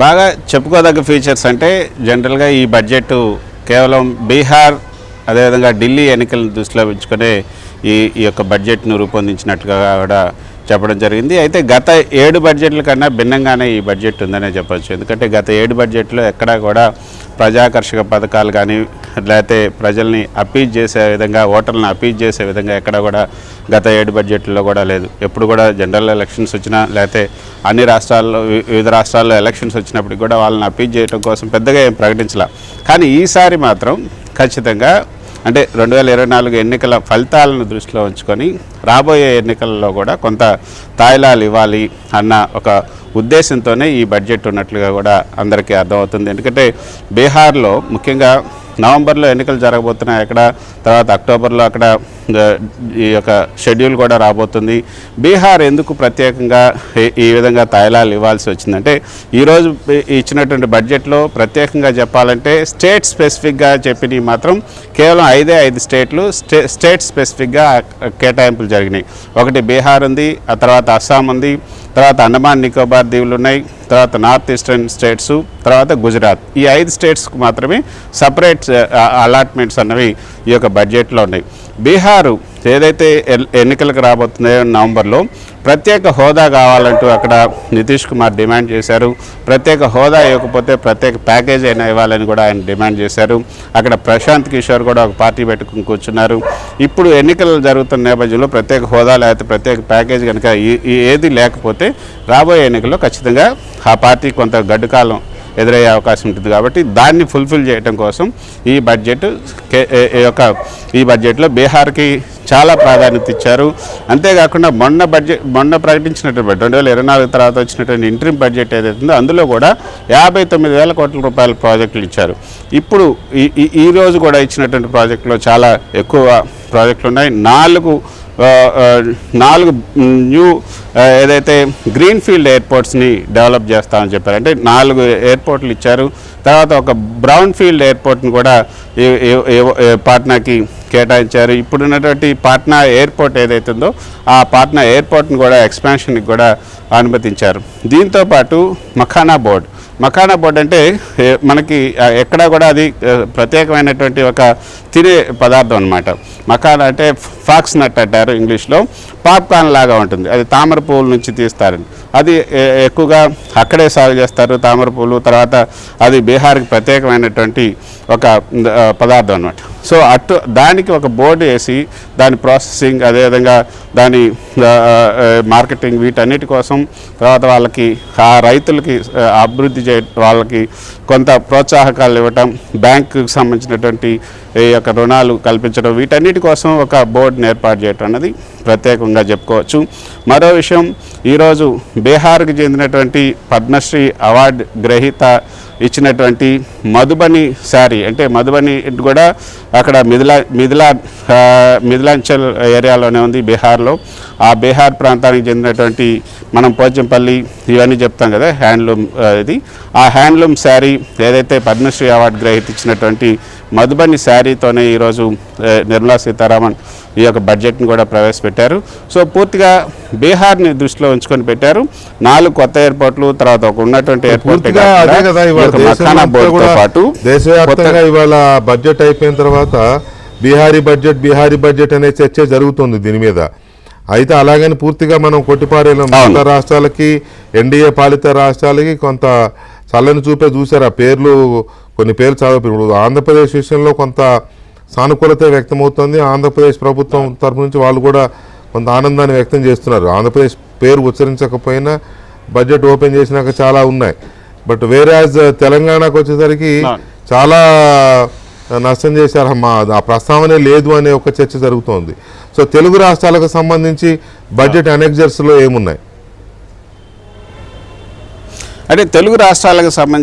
బాగా చెప్పుకోదగ్గ ఫీచర్స్ అంటే జనరల్గా ఈ బడ్జెట్ కేవలం బీహార్ అదేవిధంగా ఢిల్లీ ఎన్నికలను దృష్టిలో ఉంచుకునే ఈ యొక్క బడ్జెట్ను రూపొందించినట్టుగా కూడా చెప్పడం జరిగింది. అయితే గత 7 బడ్జెట్ల కన్నా భిన్నంగానే ఈ బడ్జెట్ ఉందనే చెప్పచ్చు. ఎందుకంటే గత 7 బడ్జెట్లో ఎక్కడా కూడా ప్రజాకర్షక పథకాలు కానీ లేకపోతే ప్రజల్ని అపీల్ చేసే విధంగా ఓటర్లను అపీల్ చేసే విధంగా ఎక్కడ కూడా గత 7 బడ్జెట్లో కూడా లేదు. ఎప్పుడు కూడా జనరల్ ఎలక్షన్స్ వచ్చినా లేకపోతే అన్ని రాష్ట్రాల్లో వివిధ రాష్ట్రాల్లో ఎలక్షన్స్ వచ్చినప్పటికి కూడా వాళ్ళని అపీల్ చేయడం కోసం పెద్దగా ఏం ప్రకటించలే. కానీ ఈసారి మాత్రం ఖచ్చితంగా అంటే 2024 ఎన్నికల ఫలితాలను దృష్టిలో ఉంచుకొని రాబోయే ఎన్నికల్లో కూడా కొంత తాయిలాలు ఇవ్వాలి అన్న ఒక ఉద్దేశంతోనే ఈ బడ్జెట్ ఉన్నట్లుగా కూడా అందరికీ అర్థమవుతుంది. ఎందుకంటే బీహార్లో ముఖ్యంగా నవంబర్లో ఎన్నికలు జరగబోతున్నాయి. అక్కడ తర్వాత అక్టోబర్లో అక్కడ ఈ యొక్క షెడ్యూల్ కూడా రాబోతుంది. బీహార్ ఎందుకు ప్రత్యేకంగా ఈ విధంగా తాయిలాలు ఇవ్వాల్సి వచ్చిందంటే ఈరోజు ఇచ్చినటువంటి బడ్జెట్లో ప్రత్యేకంగా చెప్పాలంటే స్టేట్ స్పెసిఫిక్గా చెప్పినవి మాత్రం కేవలం 5 స్టేట్లు స్టేట్ స్పెసిఫిక్గా కేటాయింపులు జరిగినాయి. ఒకటి బీహార్ ఉంది, ఆ తర్వాత అస్సాం ఉంది, తర్వాత అండమాన్ నికోబార్ దీవులు ఉన్నాయి, తర్వాత నార్త్ ఈస్టర్న్ స్టేట్స్, తర్వాత గుజరాత్. ఈ 5 స్టేట్స్కు మాత్రమే సపరేట్ అలాట్మెంట్స్ అన్నవి ఈ యొక్క బడ్జెట్లో ఉన్నాయి. బీహారు ఏదైతే ఎన్నికలకు రాబోతున్నాయో నవంబర్లో ప్రత్యేక హోదా కావాలంటూ అక్కడ నితీష్ కుమార్ డిమాండ్ చేశారు. ప్రత్యేక హోదా ఇవ్వకపోతే ప్రత్యేక ప్యాకేజ్ అయినా ఇవ్వాలని కూడా ఆయన డిమాండ్ చేశారు. అక్కడ ప్రశాంత్ కిషోర్ కూడా ఒక పార్టీ పెట్టుకుని కూర్చున్నారు. ఇప్పుడు ఎన్నికలు జరుగుతున్న నేపథ్యంలో ప్రత్యేక హోదా లేకపోతే ప్రత్యేక ప్యాకేజ్ కనుక ఏది లేకపోతే రాబోయే ఎన్నికల్లో ఖచ్చితంగా ఆ పార్టీ కొంత గడ్డు కాలం ఎదురయ్యే అవకాశం ఉంటుంది. కాబట్టి దాన్ని ఫుల్ఫిల్ చేయడం కోసం ఈ బడ్జెట్లో బీహార్కి చాలా ప్రాధాన్యత ఇచ్చారు. అంతేకాకుండా మొన్న ప్రకటించినటువంటి 2024 తర్వాత వచ్చినటువంటి ఇంటరిమ్ బడ్జెట్ ఏదైతుందో అందులో కూడా 59,000 కోట్ల రూపాయల ప్రాజెక్టులు ఇచ్చారు. ఇప్పుడు ఈ రోజు కూడా ఇచ్చినటువంటి ప్రాజెక్టులో చాలా ఎక్కువ ప్రాజెక్టులు ఉన్నాయి. 4 న్యూ ఏదైతే గ్రీన్ఫీల్డ్ ఎయిర్పోర్ట్స్ని డెవలప్ చేస్తామని చెప్పారు. అంటే 4 ఎయిర్పోర్ట్లు ఇచ్చారు. తర్వాత ఒక బ్రౌన్ ఫీల్డ్ ఎయిర్పోర్ట్ని కూడా పాట్నాకి కేటాయించారు. ఇప్పుడున్నటువంటి పాట్నా ఎయిర్పోర్ట్ ఏదైతుందో ఆ పాట్నా ఎయిర్పోర్ట్ని కూడా ఎక్స్పాన్షన్కి కూడా అనుమతించారు. దీంతోపాటు మఖానా బోర్డ్ అంటే మనకి ఎక్కడా కూడా అది ప్రత్యేకమైనటువంటి ఒక తినే పదార్థం అనమాట. మఖానా అంటే ఫాక్స్ నట్ అంటారు ఇంగ్లీష్లో. పాప్కార్న్ లాగా ఉంటుంది. అది తామర పువ్వుల నుంచి తీస్తారని అది ఎక్కువగా అక్కడే సాగు చేస్తారు తామర పువ్వులు. తర్వాత అది బీహార్కి ప్రత్యేకమైనటువంటి ఒక పదార్థం అనమాట. సో దానికి ఒక బోర్డు వేసి దాని ప్రాసెసింగ్ అదేవిధంగా దాని మార్కెటింగ్ వీటన్నిటి కోసం తర్వాత వాళ్ళకి ఆ రైతులకి అభివృద్ధి వాళ్ళకి కొంత ప్రోత్సాహకాలు ఇవ్వటం, బ్యాంకుకి సంబంధించినటువంటి ఈ యొక్క రుణాలు కల్పించడం వీటన్నిటి కోసం ఒక బోర్డుని ఏర్పాటు చేయటం అన్నది ప్రత్యేకంగా చెప్పుకోవచ్చు. మరో విషయం, ఈరోజు బీహార్కి చెందినటువంటి పద్మశ్రీ అవార్డు గ్రహీత ఇచ్చినటువంటి మధుబని శారీ అంటే మధుబని కూడా అక్కడ మిథిలాంచల్ ఏరియాలోనే ఉంది బీహార్లో. ఆ బీహార్ ప్రాంతానికి చెందినటువంటి మనం పోచంపల్లి ఇవన్నీ చెప్తాం కదా హ్యాండ్లూమ్ ఇది. ఆ హ్యాండ్లూమ్ శారీ ఏదైతే పద్మశ్రీ అవార్డు గ్రహీత ఇచ్చినటువంటి మధుబని శారీతోనే ఈరోజు నిర్మలా సీతారామన్ ఈ యొక్క బడ్జెట్ని కూడా ప్రవేశపెట్టారు. సో పూర్తిగా బీహార్ని దృష్టిలో ఉంచుకొని పెట్టారు. 4 కొత్త ఎయిర్పోర్ట్లు, తర్వాత ఒక ఉన్నటువంటి ఎయిర్పోర్ట్ పాటు దేశవ్యాప్తంగా ఇవాళ బడ్జెట్ అయిపోయిన తర్వాత బీహారీ బడ్జెట్ అనే చర్చ జరుగుతుంది దీని మీద. అయితే అలాగని పూర్తిగా మనం కొట్టిపారేలం. మిగతా రాష్ట్రాలకి ఎన్డీఏ పాలిత రాష్ట్రాలకి కొంత చల్లని చూపే చూశారు. ఆ పేర్లు కొన్ని పేర్లు చదువు. ఆంధ్రప్రదేశ్ విషయంలో కొంత సానుకూలత వ్యక్తమవుతుంది. ఆంధ్రప్రదేశ్ ప్రభుత్వం తరఫు నుంచి వాళ్ళు కూడా కొంత ఆనందాన్ని వ్యక్తం చేస్తున్నారు. ఆంధ్రప్రదేశ్ పేరు ఉచ్చరించకపోయినా బడ్జెట్ ఓపెన్ చేసినాక చాలా ఉన్నాయి. బట్ వేరేజ్ తెలంగాణకు వచ్చేసరికి చాలా నష్టం చేశారు. ఆ ప్రస్తావనే లేదు అనే ఒక చర్చ జరుగుతోంది. సో తెలుగు రాష్ట్రాలకు సంబంధించి బడ్జెట్ అనెక్జర్స్లో ఏమున్నాయి అంటే తెలుగు రాష్ట్రాలకు సంబంధించి